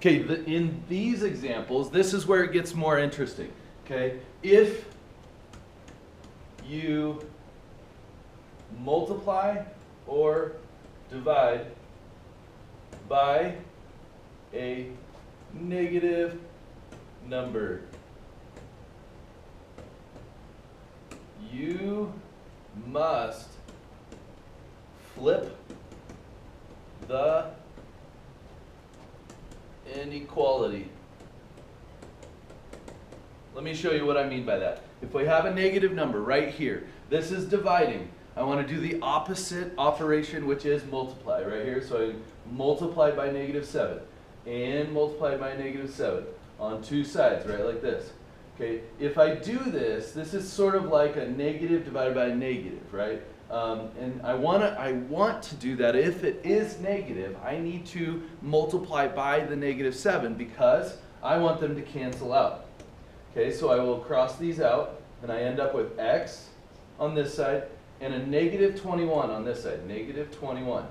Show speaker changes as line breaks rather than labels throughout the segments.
Okay, in these examples, this is where it gets more interesting. Okay, if you multiply or divide by a negative number, you must flip the inequality. Let me show you what I mean by that. If we have a negative number right here, this is dividing. I want to do the opposite operation, which is multiply right here. So I multiply by -7 and multiply by -7 on two sides, right, like this. Okay, if I do this, this is sort of like a negative divided by a negative, right? And I want to do that. If it is negative, I need to multiply by the -7 because I want them to cancel out. Okay, so I will cross these out, and I end up with x on this side and a -21 on this side, -21.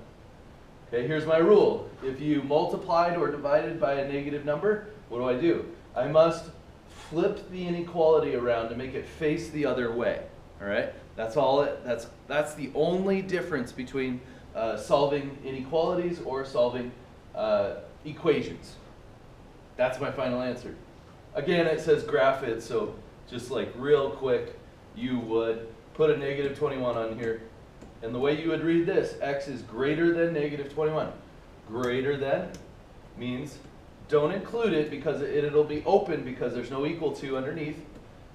Okay, here's my rule. If you multiplied or divided by a negative number, what do? I must flip the inequality around to make it face the other way. All right, that's all. That's the only difference between solving inequalities or solving equations. That's my final answer. Again, it says graph it, so just like real quick, you would put a -21 on here. And the way you would read this, x is greater than -21. Greater than means don't include it because it'll be open because there's no equal to underneath.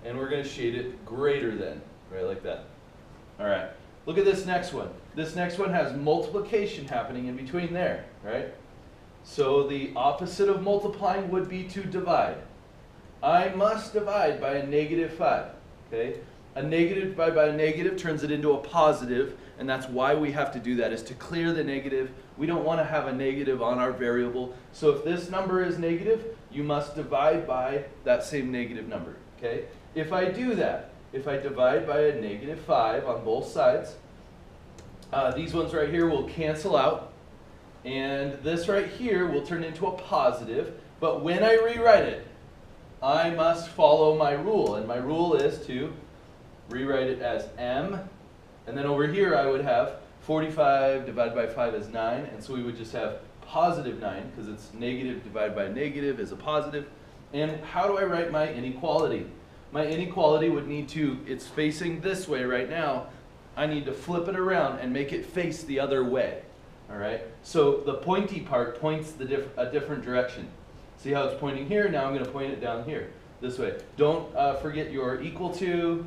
And we're going to shade it greater than, right, like that. All right, look at this next one. This next one has multiplication happening in between there, right? So the opposite of multiplying would be to divide. I must divide by a -5, okay? A negative divided by a negative turns it into a positive, and that's why we have to do that, is to clear the negative. We don't want to have a negative on our variable. So if this number is negative, you must divide by that same negative number, okay? If I do that, if I divide by a -5 on both sides, these ones right here will cancel out, and this right here will turn into a positive, but when I rewrite it, I must follow my rule, and my rule is to rewrite it as m, and then over here I would have 45 divided by 5 is 9, and so we would just have +9 because it's negative divided by negative is a positive. And how do I write my inequality? My inequality would need to, it's facing this way right now, I need to flip it around and make it face the other way. All right, so the pointy part points a different direction. See how it's pointing here? Now I'm going to point it down here, this way. Don't forget your equal to,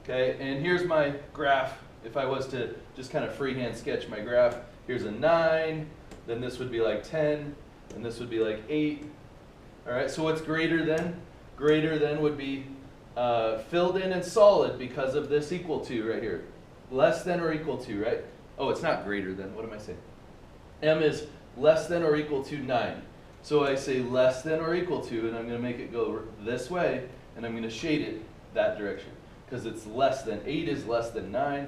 okay? And here's my graph. If I was to just kind of freehand sketch my graph, here's a 9, then this would be like 10, and this would be like 8. All right, so what's greater than? Greater than would be filled in and solid because of this equal to right here. Less than or equal to, right? Oh, it's not greater than. What am I saying? M is less than or equal to 9. So I say less than or equal to, and I'm going to make it go this way, and I'm going to shade it that direction because it's less than. 8 is less than 9.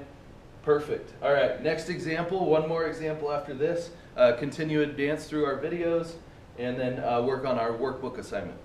Perfect. All right, next example, one more example after this. Continue advance through our videos, and then work on our workbook assignment.